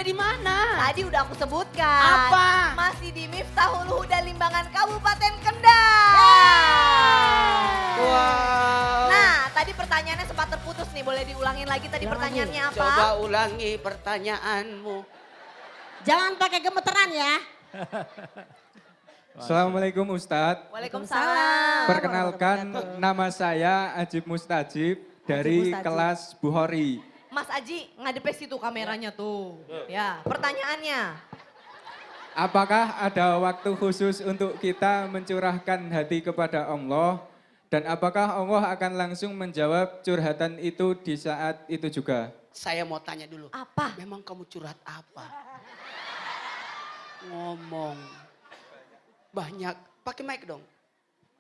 di mana? Tadi udah aku sebutkan. Apa? Masih di Miftahul Huda Limbangan Kabupaten Kendal. Wow. Nah, tadi pertanyaannya sempat terputus nih. Boleh diulangin lagi tadi pertanyaannya apa? Coba ulangi pertanyaanmu. Jangan pakai gemeteran ya. Assalamualaikum Ustadz. Waalaikumsalam. Perkenalkan nama saya Ajib Mustajib dari Mustajib. kelas Buhori. Mas Aji, ngadepnya situ kameranya tuh. Ya, pertanyaannya. Apakah ada waktu khusus untuk kita mencurahkan hati kepada Allah? Dan apakah Allah akan langsung menjawab curhatan itu di saat itu juga? Saya mau tanya dulu. Apa? Memang kamu curhat apa? Ngomong. Banyak. Pakai mic dong.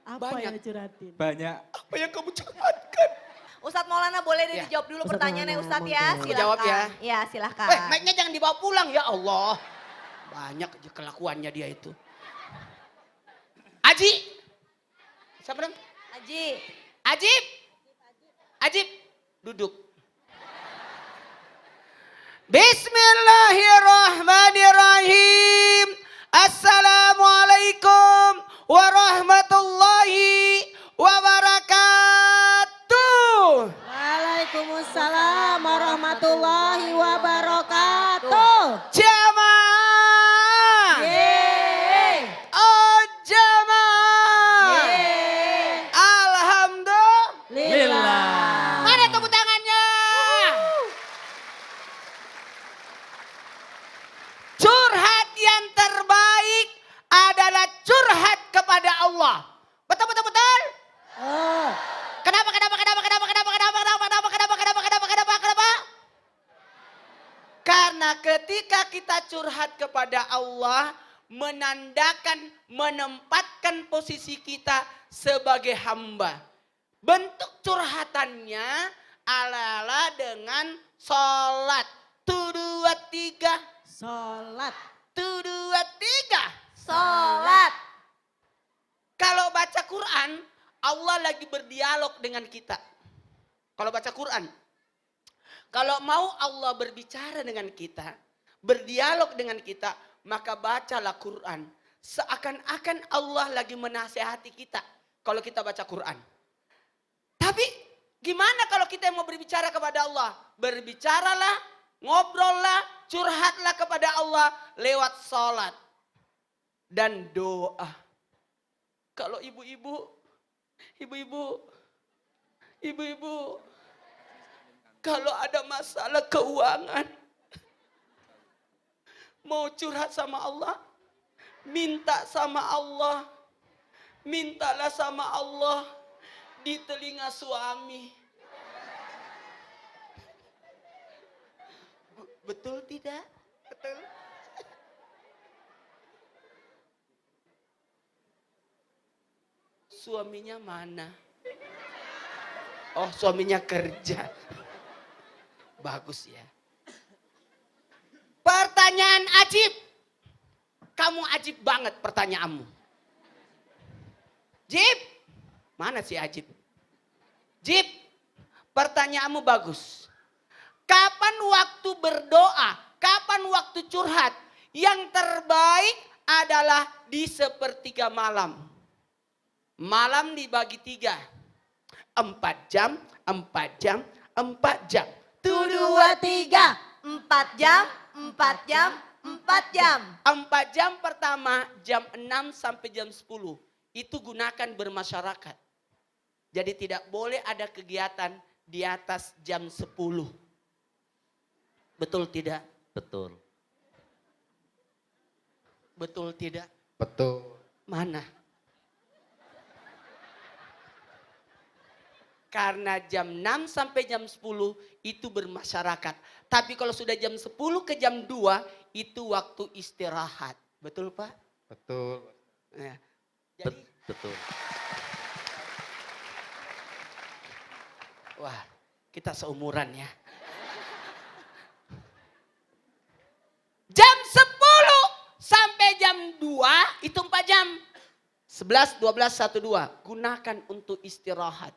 Apa Banyak. yang curhatin? Banyak. Apa yang kamu curhatkan? Ustadz Maulana boleh deh Ya. dijawab dulu Ustadz pertanyaannya Maulana, Ustadz ya. monggo. Silahkan. Jawab ya. Ya silahkan. Mic-nya jangan dibawa pulang ya Allah. Banyak aja kelakuannya dia itu. Aji. Siapa dong? Aji. Ajib. Ajib. Duduk. Bismillahirrahmanirrahim. Assalamualaikum warahmatullahi wabarakatuh. Waalaikumsalam warahmatullahi wabarakatuh. Jamaah. Yeay. Oh jamaah. Yeay. Alhamdulillah. Mana tepuk tangannya? Curhat yang terbaik adalah curhat kepada Allah. Betul betul betul. Oh. Kenapa? Karena ketika kita curhat kepada Allah, menandakan, menempatkan posisi kita sebagai hamba. Bentuk curhatannya ala-ala dengan sholat. 1, 2, 3. Sholat. 1, 2, 3. Sholat. Kalau baca Quran, Allah lagi berdialog dengan kita. Kalau baca Quran. Kalau mau Allah berbicara dengan kita, berdialog dengan kita, maka bacalah Quran. Seakan-akan Allah lagi menasehati kita kalau kita baca Quran. Tapi gimana kalau kita mau berbicara kepada Allah? Berbicaralah, ngobrollah, curhatlah kepada Allah lewat sholat dan doa. Kalau ibu-ibu, kalau ada masalah keuangan, mau curhat sama Allah, minta sama Allah, mintalah sama Allah di telinga suami. Betul tidak? Betul. Suaminya mana? Oh, suaminya kerja. Bagus ya. Pertanyaan ajib. Kamu ajib banget pertanyaanmu. Jib. Mana si ajib? Jib. Pertanyaanmu bagus. Kapan waktu berdoa? Kapan waktu curhat? Yang terbaik adalah di sepertiga malam. Malam dibagi 3. 4 jam, 4 jam, 4 jam. 1, 2, 3. 4 jam, 4 jam, 4 jam. 4 jam pertama jam 6 sampai jam 10. Itu gunakan bermasyarakat. Jadi tidak boleh ada kegiatan di atas jam 10. Betul tidak? Betul. Betul tidak? Betul. Mana? Karena jam 6 sampai jam 10 itu bermasyarakat. Tapi kalau sudah jam 10 ke jam 2 itu waktu istirahat. Betul Pak? Betul. Ya. Jadi, Betul. wah kita seumuran ya. Jam 10 sampai jam 2 itu 4 jam. 11, 12, 1, 2. Gunakan untuk istirahat.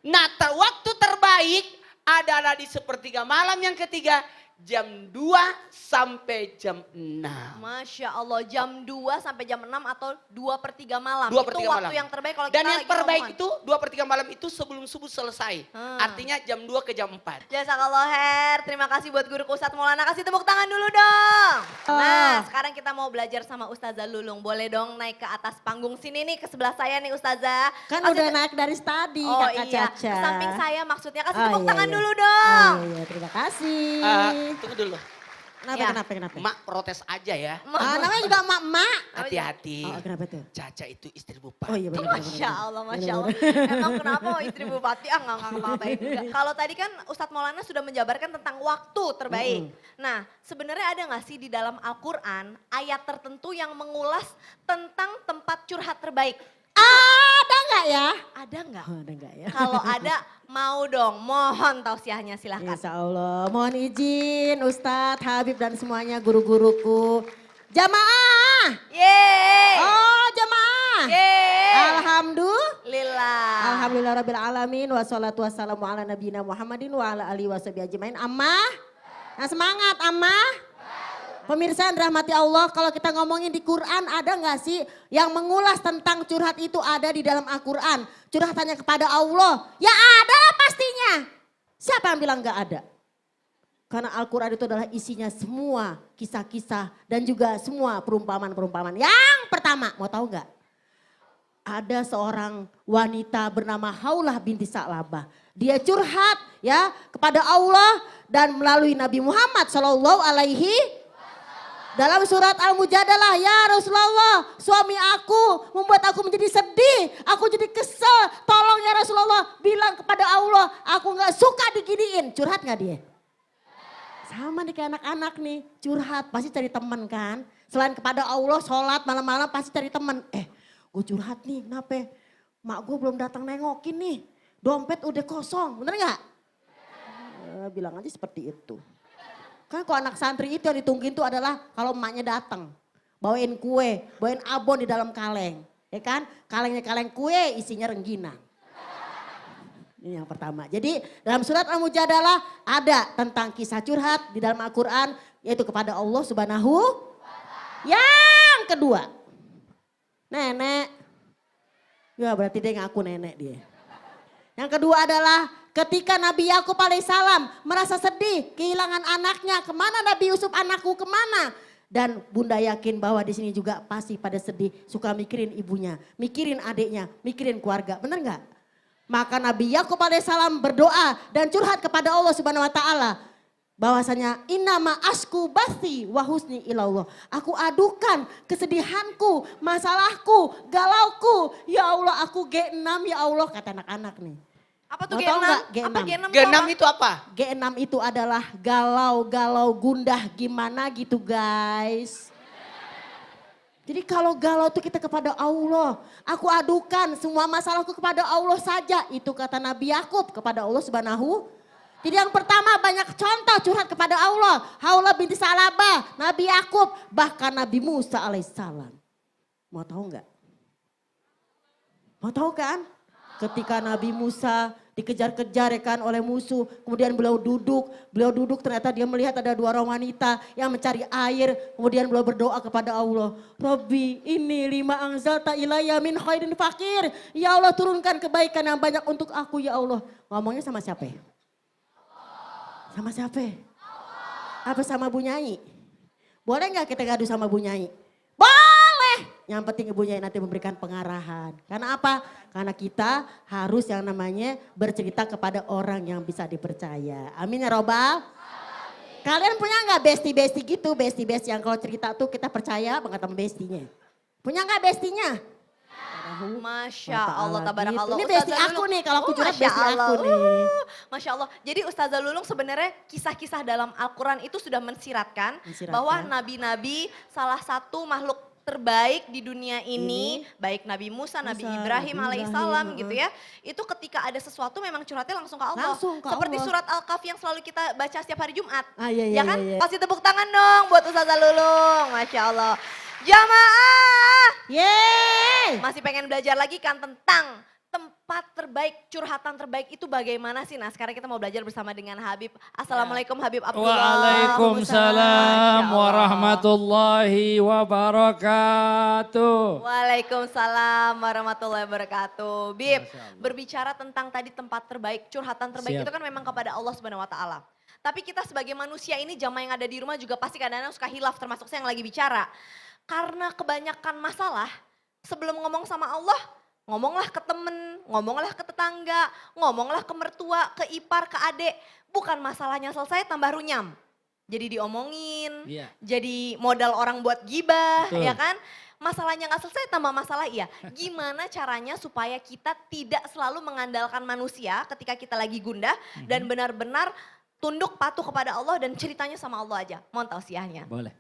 Nah waktu terbaik adalah di sepertiga malam yang ketiga. jam 2 sampai jam 6. Masya Allah, jam 2 sampai jam 6 atau 2/3 malam. 2/3 itu waktu malam. yang terbaik kalau Dan kita yang lagi terbaik ngomong. itu 2/3 malam itu sebelum subuh selesai. Artinya jam 2 ke jam 4. Jazakallah Her, terima kasih buat guru Ustadz Maulana. Kasih tepuk tangan dulu dong. Nah, sekarang kita mau belajar sama Ustazah Lulung. Boleh dong naik ke atas panggung sini nih, ke sebelah saya nih Ustazah. Kan Kasih udah te- naik dari tadi Oh Kakak iya, Caca. ke samping saya maksudnya. Kasih Oh, tepuk iya, tangan iya. dulu dong. Oh iya, terima kasih. Tunggu dulu. Kenapa, Ya. kenapa? Mak protes aja ya. Namanya juga emak-emak. Hati-hati. Oh, kenapa tuh? Caca itu istri bupati. Oh iya benar. Masya Allah, Masya Allah. Emang kenapa istri bupati nggak ngapain juga. Kalau tadi kan Ustadz Maulana sudah menjabarkan tentang waktu terbaik. Nah sebenarnya ada nggak sih di dalam Al-Quran ayat tertentu yang mengulas tentang tempat curhat terbaik? Ada nggak ya? Ada nggak? Oh, ada nggak ya? Kalau ada mau dong, mohon tausiahnya silahkan. Insya Allah. Mohon izin Ustadz, Habib dan semuanya guru-guruku. Jamaah. Yeay. Oh jamaah. Yeay. Alhamdulillah. Lillah. Alhamdulillah Rabbil Alamin. Wassalatu wassalamu ala nabiyina Muhammadin wa ala alihi washabihi ajmain. Ammah. Nah semangat Ammah. Pemirsa yang dirahmati Allah, kalau kita ngomongin di Quran ada nggak sih yang mengulas tentang curhat itu ada di dalam Al-Quran? Curhatannya kepada Allah, ya ada pastinya. Siapa yang bilang nggak ada? Karena Al-Quran itu adalah isinya semua kisah-kisah dan juga semua perumpamaan-perumpamaan. Yang pertama, mau tahu nggak? Ada seorang wanita bernama Haulah binti Sa'labah. Dia curhat ya kepada Allah dan melalui Nabi Muhammad SAW. Dalam surat Al-Mujadalah, ya Rasulullah, suami aku membuat aku menjadi sedih, aku jadi kesel. Tolong ya Rasulullah, bilang kepada Allah, aku gak suka diginiin. Curhat gak dia? Sama nih kayak anak-anak nih, curhat pasti cari teman kan. Selain kepada Allah, sholat malam-malam pasti cari teman. Gue curhat nih, kenapa? Mak gue belum datang nengokin nih, dompet udah kosong, bener gak? Bilang aja seperti itu. Kan kalau anak santri itu yang ditungguin itu adalah kalau emaknya datang. Bawain kue, bawain abon di dalam kaleng. Ya kan? Kalengnya kaleng kue, isinya rengginang. Ini yang pertama. Jadi dalam surat Al-Mujadalah ada tentang kisah curhat di dalam Al-Quran. Yaitu kepada Allah Subhanahu. Yang kedua. Nenek. Ya berarti dia ngaku nenek dia. Yang kedua adalah ketika Nabi Yakub alaihissalam merasa sedih kehilangan anaknya. Kemana Nabi Yusuf anakku kemana? Dan bunda yakin bahwa di sini juga pasti pada sedih. Suka mikirin ibunya, mikirin adiknya, mikirin keluarga. Bener gak? Maka Nabi Yakub alaihissalam berdoa dan curhat kepada Allah subhanahu wa ta'ala. Bahwasanya innama asku basti wa husni ilallah. Aku adukan kesedihanku, masalahku, galauku. Ya Allah aku G6 ya Allah kata anak-anak nih. Apa tuh Mau G6? tahu nggak G6? Apa G6? G6 itu apa? G6 itu adalah galau-galau gundah gimana gitu guys. Jadi kalau galau itu kita kepada Allah. Aku adukan semua masalahku kepada Allah saja. Itu kata Nabi Yakub kepada Allah subhanahu. Jadi yang pertama banyak contoh curhat kepada Allah. Haulah binti Sa'labah, Nabi Yakub, bahkan Nabi Musa alaihissalam. Mau tahu nggak? Mau tahu kan? Ketika Nabi Musa dikejar-kejar ya kan oleh musuh. Kemudian beliau duduk ternyata dia melihat ada dua orang wanita yang mencari air. Kemudian beliau berdoa kepada Allah. Rabbi ini lima anzalta ilayya min khairin fakir. Ya Allah turunkan kebaikan yang banyak untuk aku ya Allah. Ngomongnya sama siapa ya? Sama siapa? Apa sama Bu Nyai? Boleh nggak kita ngadu sama Bu Nyai? Boleh. Yang penting Ibu Nyai nanti memberikan pengarahan. Karena apa? Karena kita harus yang namanya bercerita kepada orang yang bisa dipercaya. Amin ya robbal. Kalian punya nggak bestie-bestie gitu? Bestie-bestie yang kalau cerita tuh kita percaya banget sama bestinya. Punya nggak bestinya? Masya Allah, tabarakallah. Ini bestie Ustazah aku Lulung. nih, kalau aku curhat Masya bestie Allah. aku nih. Masya Allah. Jadi Ustazah Lulung sebenarnya kisah-kisah dalam Al-Quran itu sudah mensiratkan bahwa nabi-nabi salah satu makhluk terbaik di dunia ini, baik Nabi Musa, Nabi Ibrahim alaihissalam gitu ya. Itu ketika ada sesuatu memang curhatnya langsung ke Allah. Langsung ke Seperti Allah. surat Al-Kahf yang selalu kita baca setiap hari Jumat. Iya, Ya kan? iya. Kasih tepuk tangan dong buat Ustazah Lulung. Masya Allah. Jamaah. Yeay. Masih pengen belajar lagi kan tentang tempat terbaik, curhatan terbaik itu bagaimana sih? Nah sekarang kita mau belajar bersama dengan Habib. Assalamualaikum Habib Abdullah. Waalaikumsalam Masya Allah. warahmatullahi wabarakatuh. Waalaikumsalam warahmatullahi wabarakatuh. Bib, Masya Allah. berbicara tentang tadi tempat terbaik, curhatan terbaik Siap. itu kan memang kepada Allah Subhanahu wa taala. Tapi kita sebagai manusia ini jamaah yang ada di rumah juga pasti kadang-kadang suka hilaf, termasuk saya yang lagi bicara. Karena kebanyakan masalah, sebelum ngomong sama Allah, ngomonglah ke temen, ngomonglah ke tetangga, ngomonglah ke mertua, ke ipar, ke adik. Bukan masalahnya selesai tambah runyam. Jadi diomongin, Iya. jadi modal orang buat gibah, Betul. ya kan? Masalahnya nggak selesai tambah masalah, iya. Gimana caranya supaya kita tidak selalu mengandalkan manusia ketika kita lagi gundah dan benar-benar tunduk patuh kepada Allah dan ceritanya sama Allah aja. Mohon tausiahnya. Boleh.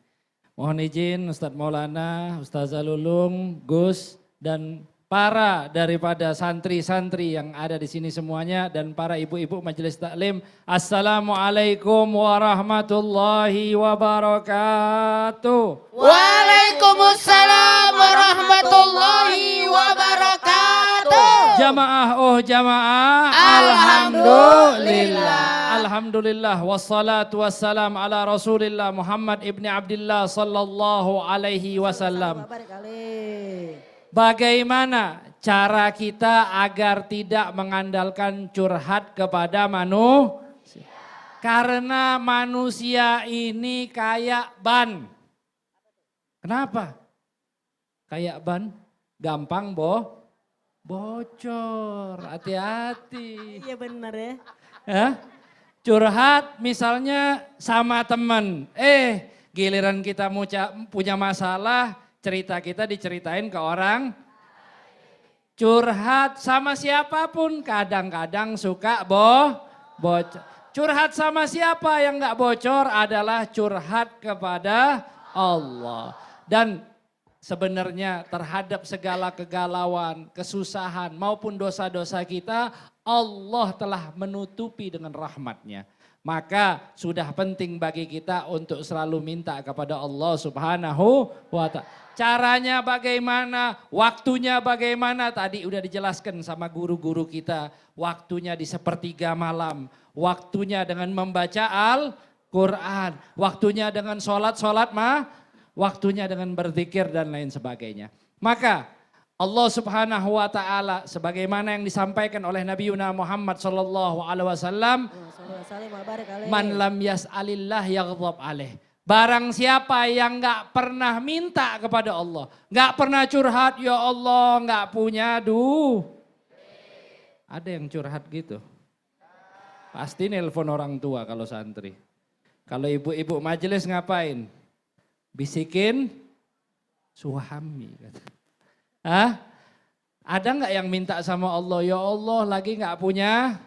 Mohon izin Ustadz Maulana, Ustazah Lulung, Gus, dan para daripada santri-santri yang ada di sini semuanya dan para ibu-ibu majelis taklim. Assalamualaikum warahmatullahi wabarakatuh. Waalaikumsalam warahmatullahi wabarakatuh. Jamaah jamaah. Alhamdulillah. Alhamdulillah wassalatu wassalam ala Rasulillah Muhammad ibni Abdillah sallallahu alaihi wasallam. Bagaimana cara kita agar tidak mengandalkan curhat kepada manusia? Karena manusia ini kayak ban. Kenapa? Kayak ban, gampang bocor. Hati-hati. Iya benar ya. Ya. Curhat misalnya sama teman. Giliran kita punya masalah, cerita kita diceritain ke orang. Curhat sama siapapun kadang-kadang suka bocor. Curhat sama siapa yang gak bocor adalah curhat kepada Allah. Dan sebenarnya terhadap segala kegalauan, kesusahan maupun dosa-dosa kita, Allah telah menutupi dengan rahmatnya. Maka sudah penting bagi kita untuk selalu minta kepada Allah Subhanahu wa ta'ala. Caranya bagaimana, waktunya bagaimana, tadi udah dijelaskan sama guru-guru kita. Waktunya di sepertiga malam, waktunya dengan membaca Al-Quran, waktunya dengan sholat waktunya dengan berzikir dan lain sebagainya. Maka Allah Subhanahu wa taala sebagaimana yang disampaikan oleh Nabi Muhammad sallallahu alaihi wasallam, man lam yas'alillah yaghdab alaih. Barang siapa yang enggak pernah minta kepada Allah, enggak pernah curhat, ya Allah enggak punya Ada yang curhat gitu? Pasti nelpon orang tua kalau santri. Kalau ibu-ibu majelis ngapain? Bisikin suami. Ada nggak yang minta sama Allah, ya Allah lagi nggak punya,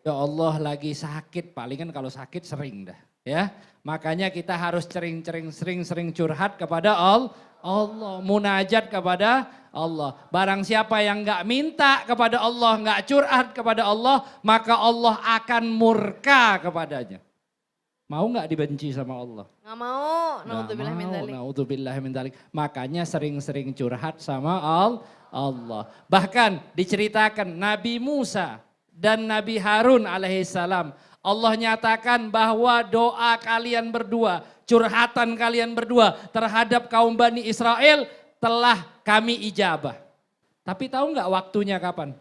ya Allah lagi sakit, palingan kalau sakit sering dah, ya. Makanya kita harus sering curhat kepada Allah, munajat kepada Allah. Barang siapa yang nggak minta kepada Allah, nggak curhat kepada Allah, maka Allah akan murka kepadanya. Mau nggak dibenci sama Allah? Nggak mau, naudzubillah min dzalik. Naudzubillah min dzalik. Makanya sering-sering curhat sama Allah. Bahkan diceritakan Nabi Musa dan Nabi Harun alaihissalam. Allah nyatakan bahwa doa kalian berdua, curhatan kalian berdua terhadap kaum Bani Israel telah kami ijabah. Tapi tahu nggak waktunya kapan?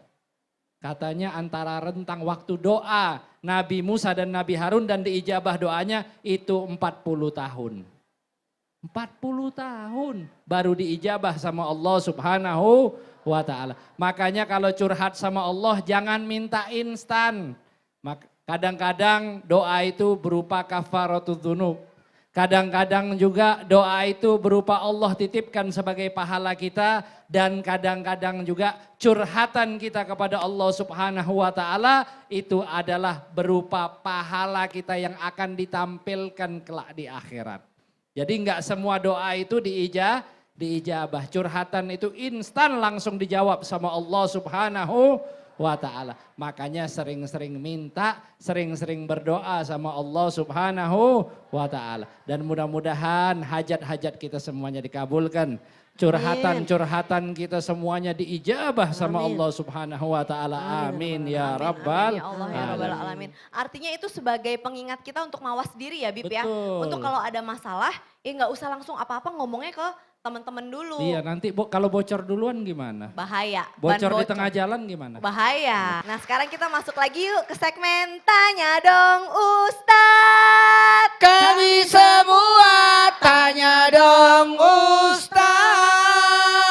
Katanya antara rentang waktu doa Nabi Musa dan Nabi Harun dan diijabah doanya itu 40 tahun. 40 tahun baru diijabah sama Allah Subhanahu wa ta'ala. Makanya kalau curhat sama Allah jangan minta instan. Kadang-kadang doa itu berupa kafaratul dzunub. Kadang-kadang juga doa itu berupa Allah titipkan sebagai pahala kita. Dan kadang-kadang juga curhatan kita kepada Allah Subhanahu wa ta'ala itu adalah berupa pahala kita yang akan ditampilkan kelak di akhirat. Jadi enggak semua doa itu diijabah. Curhatan itu instan langsung dijawab sama Allah Subhanahu wa ta'ala. Makanya sering-sering minta, sering-sering berdoa sama Allah Subhanahu wa ta'ala. Dan mudah-mudahan hajat-hajat kita semuanya dikabulkan. Curhatan-curhatan kita semuanya diijabah sama Allah Subhanahu wa ta'ala. Amin ya rabbal Amin, ya Allah ya rabbal alamin. Artinya itu sebagai pengingat kita untuk mawas diri ya Bib ya. Betul. Untuk kalau ada masalah, nggak usah langsung apa-apa ngomongnya ke teman-teman dulu. Iya, nanti kalau bocor duluan gimana? Bahaya. ban Bocor di tengah jalan gimana? Bahaya. Nah sekarang kita masuk lagi yuk ke segmen Tanya Dong Ustadz. Kami semua tanya dong Ustaz.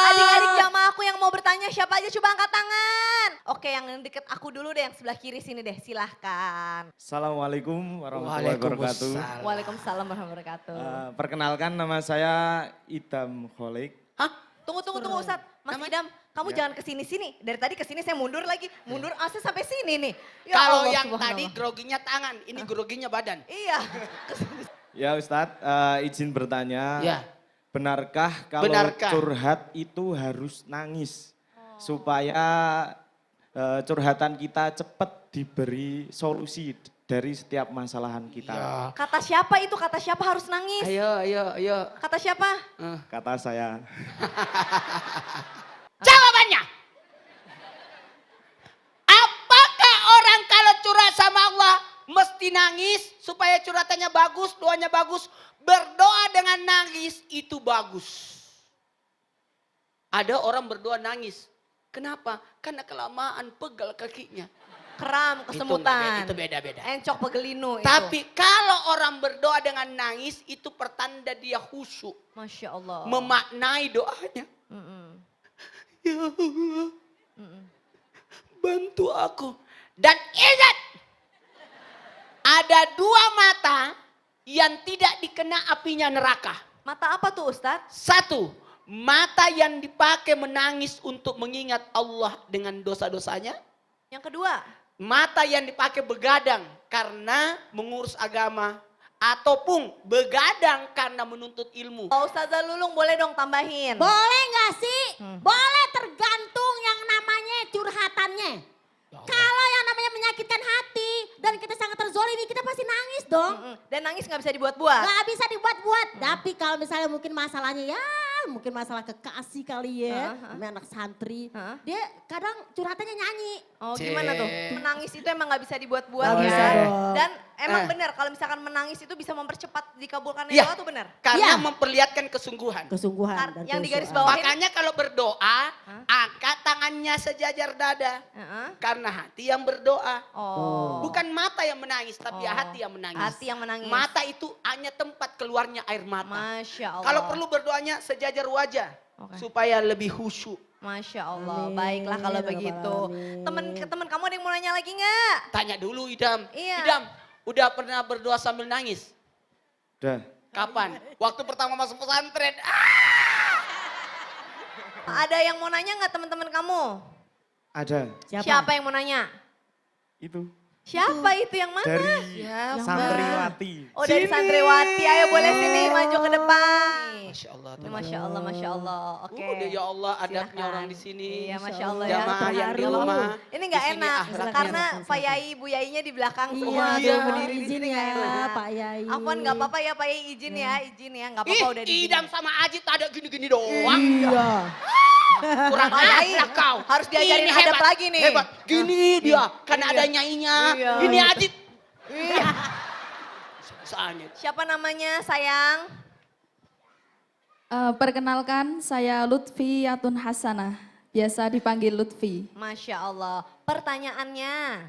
Adik-adik jamaahku yang mau bertanya siapa aja coba angkat tangan. Oke yang deket aku dulu deh yang sebelah kiri sini deh silahkan. Assalamualaikum warahmatullahi wabarakatuh. Waalaikumsalam warahmatullahi wabarakatuh. Perkenalkan nama saya Idam Kholik. Hah? Tunggu Ustadz. Mas Idam kamu jangan kesini-sini. Dari tadi kesini saya mundur lagi. Mundur asli sampai sini nih. Ya Kalau Allah, yang subhanallah. tadi groginya tangan, ini groginya badan. Iya. Ya Ustadz, izin bertanya. Ya. Benarkah kalau Benarkah? curhat itu harus nangis? Supaya curhatan kita cepat diberi solusi dari setiap masalahan kita. Ya. Kata siapa itu? Kata siapa harus nangis? Ayo. Kata siapa? Kata saya. Jawabannya. Apakah orang kalau curhat sama Allah mesti nangis supaya curhatannya bagus, doanya bagus, berdoa dengan nangis itu bagus. Ada orang berdoa nangis. Kenapa? Karena kelamaan pegal kakinya. Kram, kesemutan. Itu beda-beda. Encok pegelinu itu. Tapi kalau orang berdoa dengan nangis itu pertanda dia khusyuk. Masya Allah. Memaknai doanya. Mm-mm. Ya Allah, bantu aku. Dan ingat, ada dua mata yang tidak dikena apinya neraka. Mata apa tuh Ustadz? Satu, mata yang dipakai menangis untuk mengingat Allah dengan dosa-dosanya. Yang kedua? Mata yang dipakai begadang karena mengurus agama. Ataupun begadang karena menuntut ilmu. Oh, Ustazah Lulung boleh dong tambahin. Boleh nggak sih? Boleh tergantung yang namanya curhatannya. Kalau yang namanya menyakitkan hati dan kita sangat terzolimi, kita pasti nangis dong. Dan nangis nggak bisa dibuat-buat. Gak bisa dibuat-buat. Tapi kalau misalnya mungkin masalahnya mungkin masalah kekasih kali ya. Namanya anak santri. Dia kadang curhatannya nyanyi. Oh gimana tuh? Menangis itu emang nggak bisa dibuat-buat Nggak ya. bisa dong. Dan emang benar kalau misalkan menangis itu bisa mempercepat dikabulkannya Iya. doa tuh benar. Karena Iya. memperlihatkan kesungguhan. Kesungguhan dan Yang di garis kehusuan. bawah. Makanya kalau berdoa, angkat tangannya sejajar dada. Heeh. Karena hati yang berdoa. Oh. Bukan mata yang menangis, tapi Oh. hati yang menangis. Hati yang menangis. Mata itu hanya tempat keluarnya air mata. Masya Allah. Kalau perlu berdoanya sejajar wajah. Oke. Supaya lebih khusyuk. Masya Allah. Amin. Baiklah kalau Ya Rabbal begitu. Alamin. Temen kamu ada yang mau nanya lagi nggak? Tanya dulu Idam. Iya. Idam, udah pernah berdoa sambil nangis? Udah. Kapan? Waktu pertama masuk pesantren. Ada yang mau nanya nggak teman-teman kamu? Ada. Siapa yang mau nanya? Itu. Siapa itu yang mana? Dari santriwati. Oh dari santriwati, ayo boleh sini maju ke depan. Masya Allah. Masya Allah, Masya Allah. Oke. Ya Allah adabnya Silakan. orang di sini. Iya Masya Allah ya. Jamaah yang di Terharu. rumah. Ini nggak Di sini enak akhlaknya. karena Pak Yai, Bu Yainya di belakang Iya, semua iya. tuh berdiri di izin sini ya nggak enak. Pak Yai. Afwan nggak apa-apa ya Pak Yai izin ya, nggak apa-apa udah di Idam sama Ajit ada gini-gini doang. Iya. Kurang Pak Yai akhlak kau. harus diajarin Ini adab hebat, lagi nih. Hebat. Gini dia, karena ada nyainya. Iya. Ini Ajit. Soalnya. Siapa namanya sayang? Perkenalkan, saya Lutfi Yatun Hasanah, biasa dipanggil Lutfi. Masya Allah. Pertanyaannya.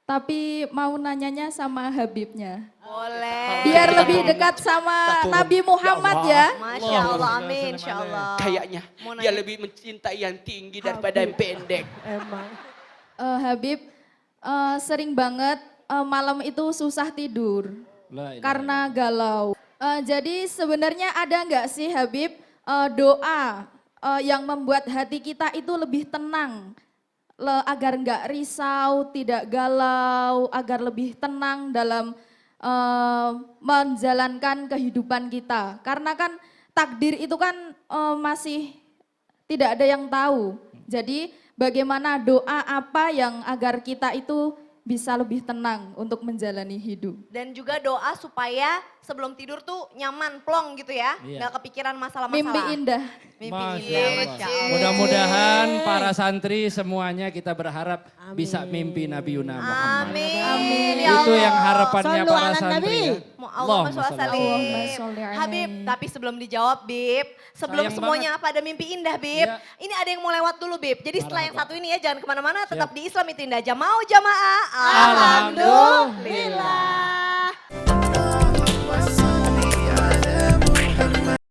Tapi mau nanyanya sama Habibnya. Boleh. Biar lebih dekat sama Nabi Muhammad ya. Masya Allah, amin, insya Allah. Kayaknya Mau dia nanya. lebih mencintai yang tinggi daripada yang pendek. Emang. Habib, sering banget malam itu susah tidur La ilaha karena galau. Jadi sebenarnya ada nggak sih Habib doa yang membuat hati kita itu lebih tenang? Agar nggak risau, tidak galau, agar lebih tenang dalam menjalankan kehidupan kita. Karena kan takdir itu kan masih tidak ada yang tahu. Jadi bagaimana doa apa yang agar kita itu bisa lebih tenang untuk menjalani hidup. Dan juga doa supaya sebelum tidur tuh nyaman, plong gitu ya. Iya. Nggak kepikiran masalah-masalah. Mimpi indah. Mimpi Masya indah. Allah. Masya Allah. Mudah-mudahan para santri semuanya kita berharap bisa mimpi Nabi Yuna Muhammad. Amin. Amin. Ya Itu Allah. yang harapannya Sallu para ala santri. Nabi. ya. Allahumma sholli ala Allahumma salim. sholli alaihi. Habib, tapi sebelum dijawab Bib, sebelum Sayang semuanya pada mimpi indah Bib, Iya. ini ada yang mau lewat dulu Bib. Jadi setelah yang Marhaba. satu ini ya jangan kemana-mana, tetap di Islam itu indah aja. Mau jamaah? Alhamdulillah. Alhamdulillah.